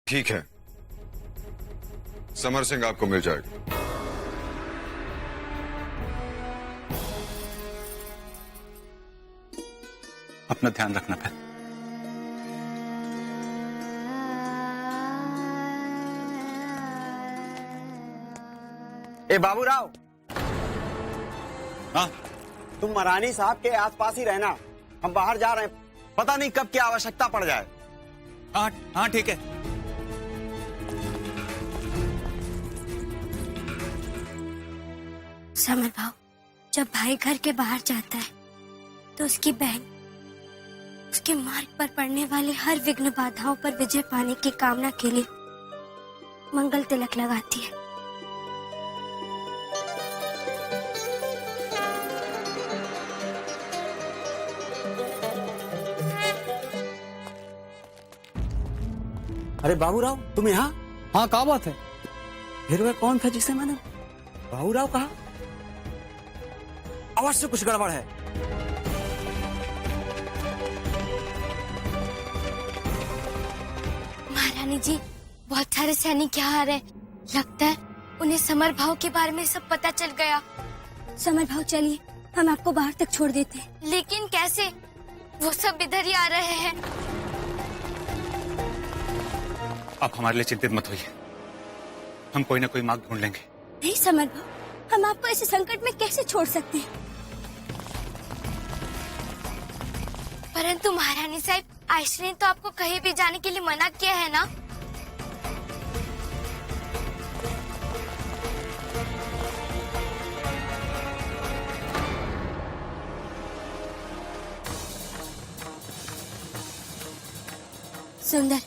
ठीक है, समर सिंह आपको मिल जाएगा। अपना ध्यान रखना पहले। ए बाबूराव, हाँ तुम महारानी साहब के आसपास ही रहना, हम बाहर जा रहे हैं, पता नहीं कब क्या आवश्यकता पड़ जाए। हाँ हाँ ठीक है। समर भाव, जब भाई घर के बाहर जाता है तो उसकी बहन उसके मार्ग पर पड़ने वाले हर विघ्न बाधाओं पर विजय पाने की कामना के लिए मंगल तिलक लगाती है। अरे बाबूराव, तुम यहाँ? हाँ, क्या बात है? फिर वह कौन था जिसे मैंने बाबूराव कहा? अवश्य कुछ गड़बड़ है। महारानी जी, बहुत सारे सैनिक यहाँ आ रहे हैं। लगता है उन्हें समर भाव के बारे में सब पता चल गया। समर भाव, चलिए हम आपको बाहर तक छोड़ देते हैं। लेकिन कैसे? वो सब इधर ही आ रहे हैं। आप हमारे लिए चिंतित मत होइए, हम कोई ना कोई मार्ग ढूंढ लेंगे। नहीं समर भाव, हम आपको ऐसे संकट में कैसे छोड़ सकते हैं? परंतु महारानी साहब, आयशा ने तो आपको कहीं भी जाने के लिए मना किया है ना? सुंदर,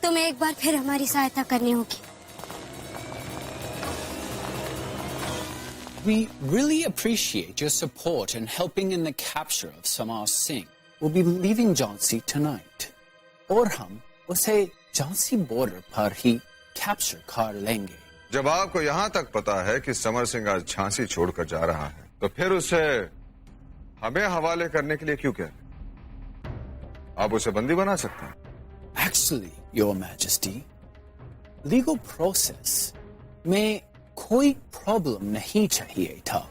तुम्हें एक बार फिर हमारी सहायता करनी होगी। We really appreciate your support in helping in the capture of Samar Singh. We'll be leaving Jhansi tonight. और हम उसे झांसी बॉर्डर पर ही कैप्चर कर लेंगे। जब आपको यहां तक पता है कि समर सिंह आज झांसी छोड़कर जा रहा है, तो फिर उसे हमें हवाले करने के लिए क्यों कह रहे? आप उसे बंदी बना सकते हैं। Actually, Your Majesty, legal process में कोई problem नहीं चाहिए था.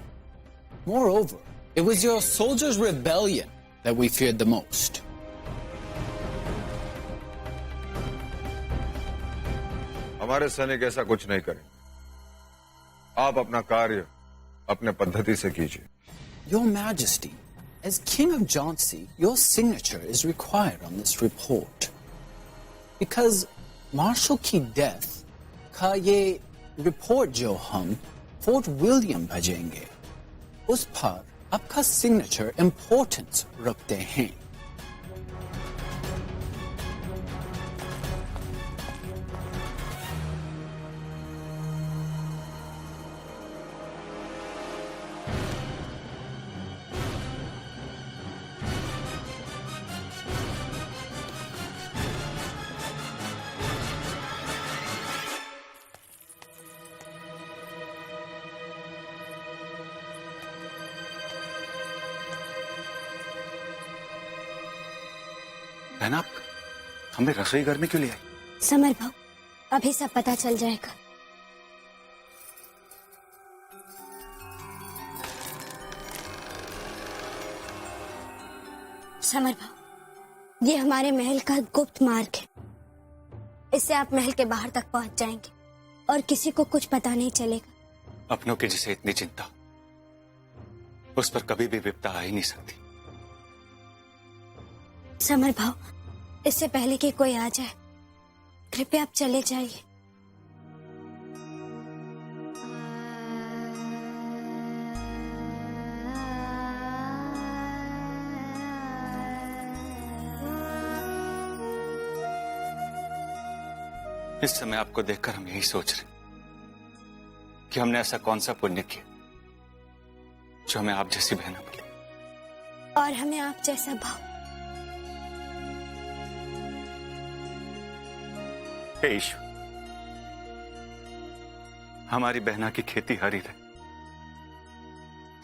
Moreover, it was your soldiers' rebellion that we feared the most. हमारे सैनिक ऐसा कुछ नहीं करें। आप अपना कार्य अपने पद्धति से कीजिए। Your Majesty, as King of Jhansi, your signature is required on this report. Because Marshal की death का ये रिपोर्ट जो हम फोर्ट विलियम भेजेंगे, उस पर आपका सिग्नेचर इंपॉर्टेंस रखते हैं। बहन, आप हमें रसोई घर में क्यों ले आई? समर भाव, अभी सब पता चल जाएगा। समर भाव, ये हमारे महल का गुप्त मार्ग है। इससे आप महल के बाहर तक पहुंच जाएंगे और किसी को कुछ पता नहीं चलेगा। अपनों की जिसे इतनी चिंता, उस पर कभी भी विपदा आ ही नहीं सकती। समर भाव, इससे पहले कि कोई आ जाए, कृपया आप चले जाइए। इस समय आपको देखकर हम यही सोच रहे कि हमने ऐसा कौन सा पुण्य किया जो हमें आप जैसी बहन मिली, और हमें आप जैसा भाव। हे ईश्वर, हमारी बहना की खेती हरी रहे,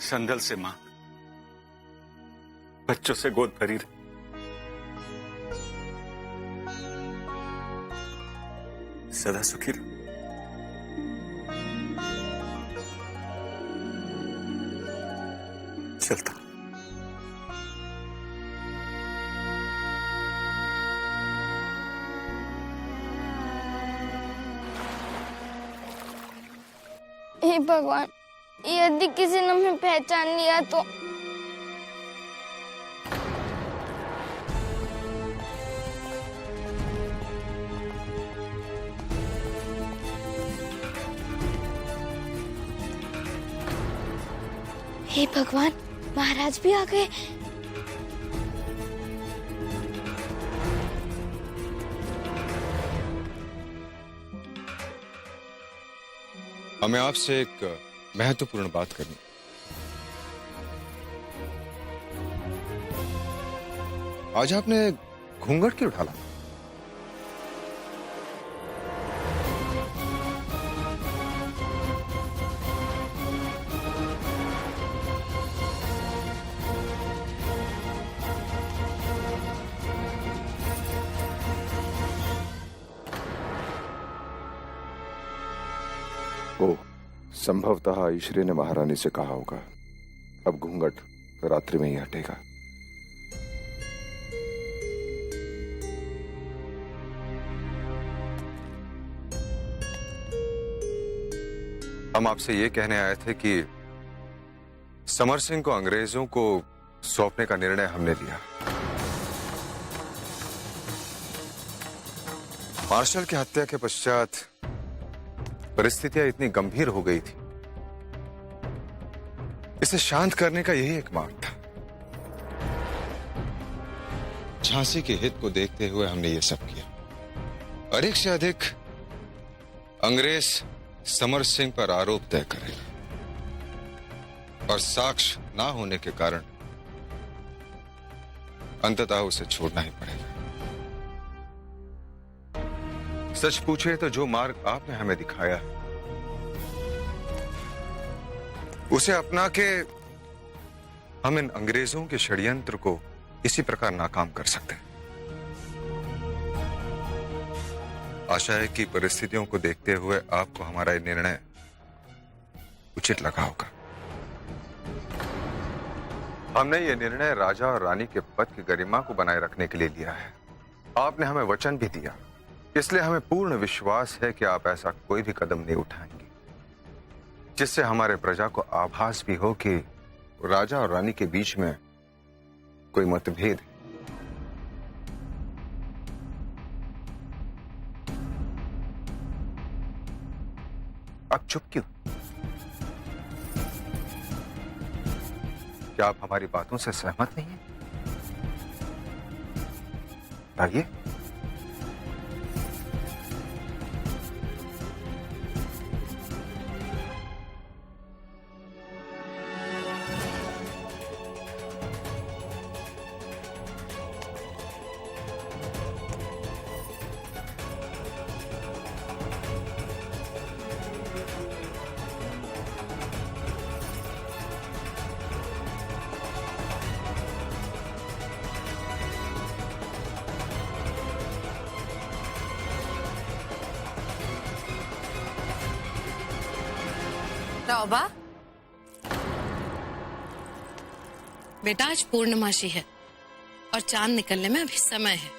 संदल से मां, बच्चों से गोद भरी रहे। सदा सुखी रहो। चलता हूं। हे भगवान, यदि किसी ने हमें पहचान लिया तो। हे भगवान, महाराज भी आ गए। हमें आपसे एक महत्वपूर्ण बात करनी। आज आपने घूंघट क्यों उठाला? ओ, संभवतः ईश्वरी ने महारानी से कहा होगा अब घूंघट रात्रि में ही हटेगा। हम आपसे ये कहने आए थे कि समर सिंह को अंग्रेजों को सौंपने का निर्णय हमने लिया। मार्शल की हत्या के पश्चात परिस्थितियां इतनी गंभीर हो गई थी, इसे शांत करने का यही एक मार्ग था। झांसी के हित को देखते हुए हमने ये सब किया। अधिक से अधिक अंग्रेज समर सिंह पर आरोप तय करेगा और साक्ष्य ना होने के कारण अंततः उसे छोड़ना ही पड़ेगा। सच पूछे तो जो मार्ग आपने हमें दिखाया उसे अपना के हम इन अंग्रेजों के षड्यंत्र को इसी प्रकार नाकाम कर सकते हैं। आशा है कि परिस्थितियों को देखते हुए आपको हमारा ये निर्णय उचित लगा होगा। हमने ये निर्णय राजा और रानी के पद की गरिमा को बनाए रखने के लिए लिया है। आपने हमें वचन भी दिया, इसलिए हमें पूर्ण विश्वास है कि आप ऐसा कोई भी कदम नहीं उठाएंगे जिससे हमारे प्रजा को आभास भी हो कि राजा और रानी के बीच में कोई मतभेद है। आप चुप क्यों? क्या आप हमारी बातों से सहमत नहीं हैं? आइए। रौबा, बेटा आज पूर्णमासी है और चांद निकलने में अभी समय है।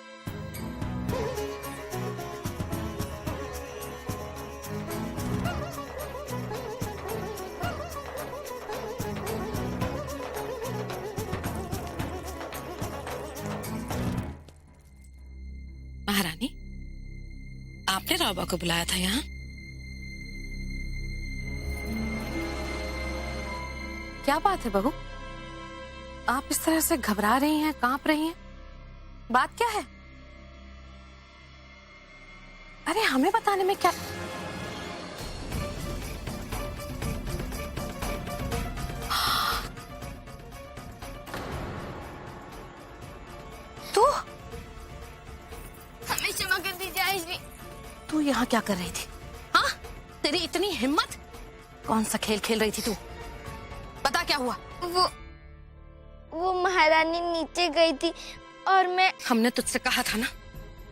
महारानी, आपने रौबा को बुलाया था यहाँ? क्या बात है बहू, आप इस तरह से घबरा रही हैं, कांप रही हैं, बात क्या है? अरे हमें बताने में क्या? तू हमें क्षमा कर दीजिए आइजवी। तू यहाँ क्या कर रही थी? हाँ, तेरी इतनी हिम्मत! कौन सा खेल खेल रही थी तू? पता क्या हुआ? वो महारानी नीचे गई थी और मैं। हमने तुझसे कहा था ना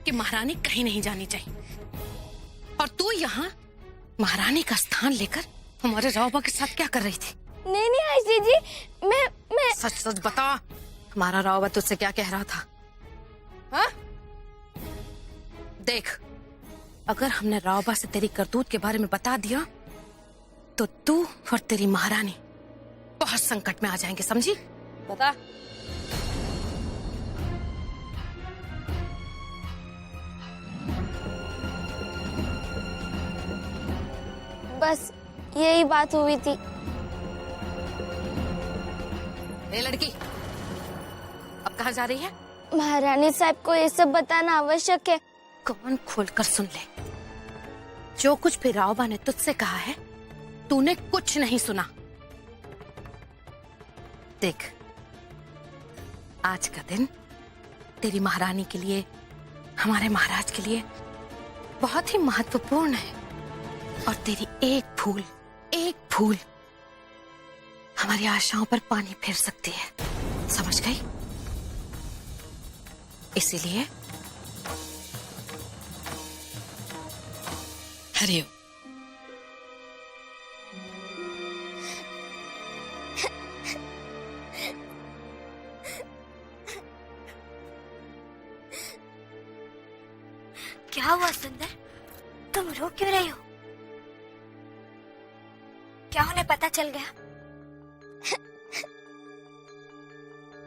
कि महारानी कहीं नहीं जानी चाहिए, और और तू यहाँ महारानी का स्थान लेकर हमारे रावबा के साथ क्या कर रही थी? नहीं नहीं आयशी जी, मैं सच सच बता, हमारा रावबा तुझसे क्या कह रहा था? हाँ? देख, अगर हमने रावबा से तेरी करतूत के बारे में बता दिया तो तू और तेरी महारानी बहुत संकट में आ जाएंगे, समझी? बता। बस यही बात हुई थी। ए लड़की, अब कहाँ जा रही है? महारानी साहब को ये सब बताना आवश्यक है। कान खोलकर सुन ले, जो कुछ भी रावबा ने तुझसे कहा है तूने कुछ नहीं सुना। देख, आज का दिन तेरी महारानी के लिए, हमारे महाराज के लिए बहुत ही महत्वपूर्ण है और तेरी एक भूल हमारी आशाओं पर पानी फेर सकती है, समझ गई? इसीलिए हरिओम। क्या हुआ सुंदर, तुम रो क्यों रही हो? क्या उन्हें पता चल गया?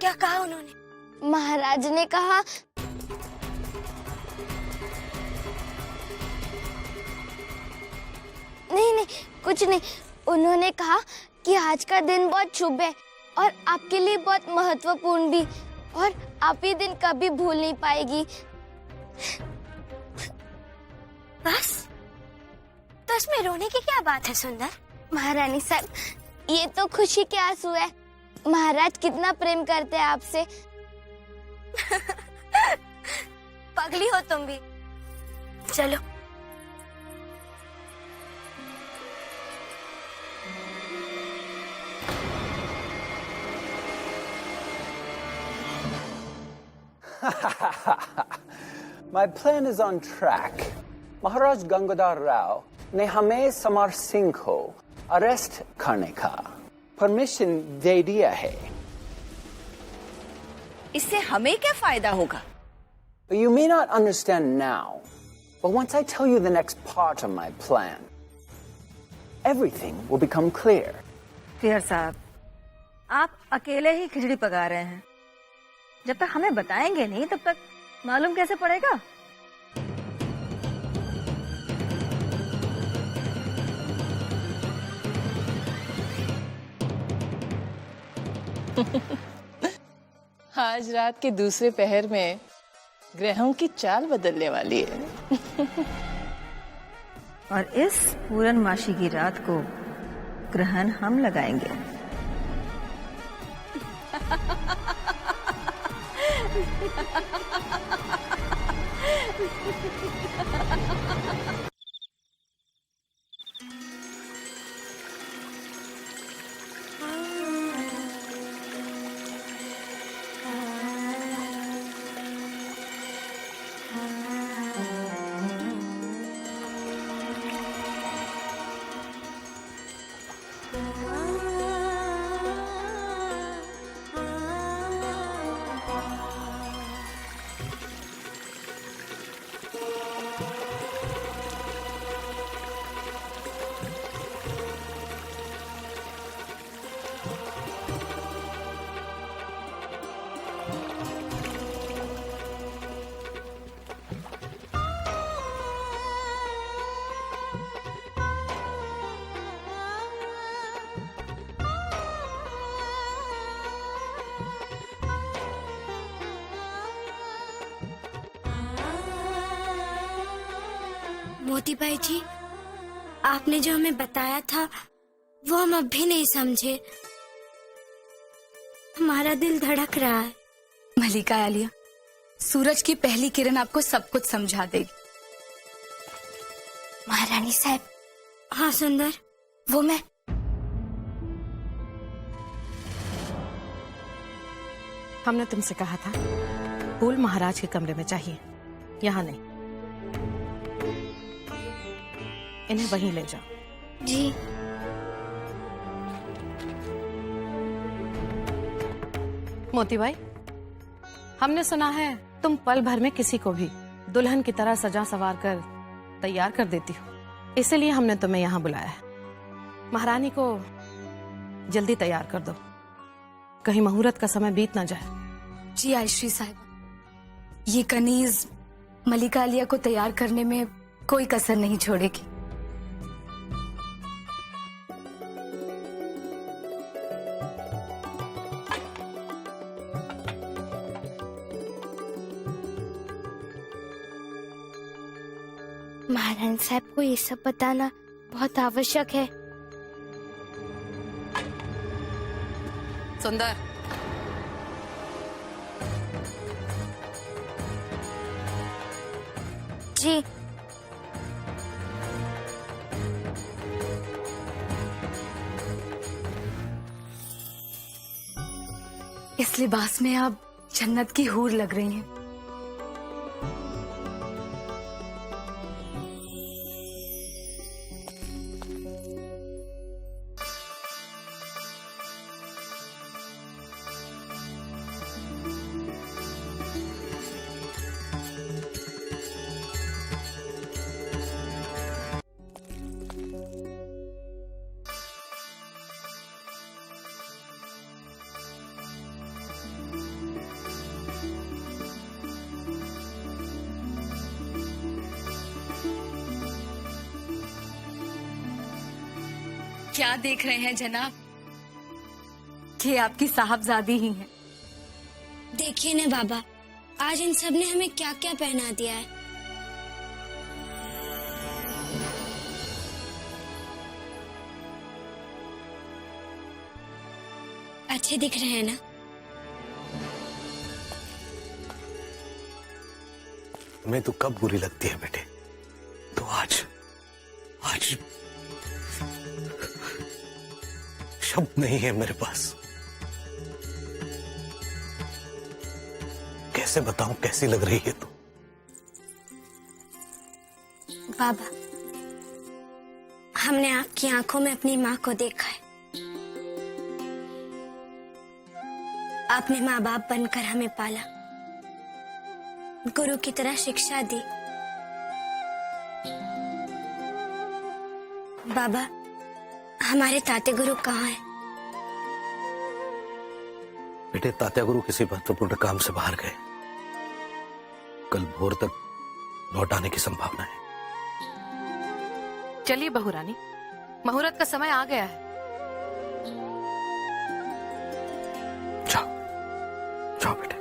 क्या कहा उन्होंने? महाराज ने कहा नहीं, कुछ नहीं। उन्होंने कहा कि आज का दिन बहुत शुभ है और आपके लिए बहुत महत्वपूर्ण भी, और आप ये दिन कभी भूल नहीं पाएगी। बस? तो इसमें रोने की क्या बात है सुंदर? महारानी साहब, ये तो खुशी के आंसू है। महाराज कितना प्रेम करते हैं आपसे। पगली हो तुम भी। चलो। My plan is on track. महाराज गंगाधर राव ने हमें समर सिंह को अरेस्ट करने का परमिशन दे दिया है। इससे हमें क्या फायदा होगा? You may not understand now, but once I tell you the next part of my plan, everything will become clear. फिर साहब, आप अकेले ही खिचड़ी पका रहे हैं। जब तक हमें बताएंगे नहीं तब तक मालूम कैसे पड़ेगा? आज रात के दूसरे पहर में ग्रहों की चाल बदलने वाली है। और इस पूर्णमासी की रात को ग्रहण हम लगाएंगे। मोती भाई जी, आपने जो हमें बताया था वो हम अब भी नहीं समझे। हमारा दिल धड़क रहा है। मलिका आलिया, सूरज की पहली किरण आपको सब कुछ समझा देगी। महारानी साहब। हाँ सुंदर, वो मैं। हमने तुमसे कहा था फूल महाराज के कमरे में चाहिए, यहाँ नहीं। इन्हें वहीं ले जाओ। जी। मोती भाई, हमने सुना है तुम पल भर में किसी को भी दुल्हन की तरह सजा सवार कर तैयार कर देती हो, इसलिए हमने तुम्हें यहाँ बुलाया है। महारानी को जल्दी तैयार कर दो, कहीं मुहूर्त का समय बीत ना जाए। जी आयश्री साहब, ये कनीज मलिका आलिया को तैयार करने में कोई कसर नहीं छोड़ेगी। महारानी साहब को ये सब बताना बहुत आवश्यक है। सुंदर, जी। इस लिबास में आप जन्नत की हूर लग रही हैं। क्या देख रहे हैं जनाब? कि आपकी साहबजादी ही हैं। देखिए ना बाबा, आज इन सब ने हमें क्या क्या पहना दिया है। अच्छे दिख रहे हैं ना? तुम्हें तो कब बुरी लगती है बेटे, तो आज शब्द नहीं है मेरे पास। कैसे बताऊं कैसी लग रही है तू। बाबा, हमने आपकी आंखों में अपनी माँ को देखा है। आपने माँ बाप बनकर हमें पाला, गुरु की तरह शिक्षा दी। बाबा, हमारे ताते गुरु कहाँ हैं? बेटे, तात्या गुरु किसी महत्वपूर्ण काम से बाहर गए, कल भोर तक लौट आने की संभावना है। चलिए बहू रानी, मुहूर्त का समय आ गया है। जाओ जाओ बेटे।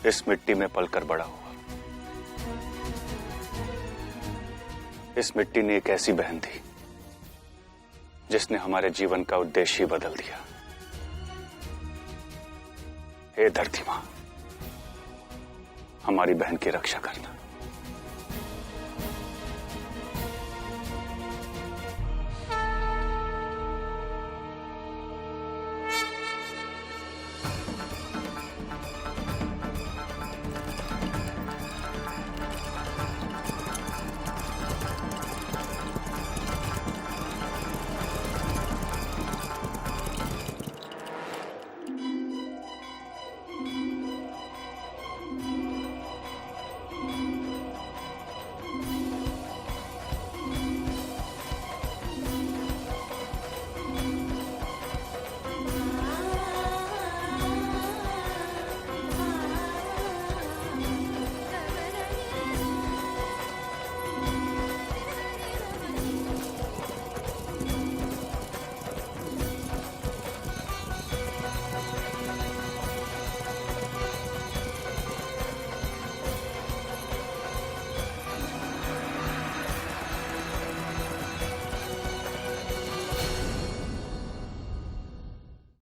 इस मिट्टी में पलकर बड़ा हुआ। इस मिट्टी ने एक ऐसी बहन थी जिसने हमारे जीवन का उद्देश्य ही बदल दिया। हे धरती मां, हमारी बहन की रक्षा करना।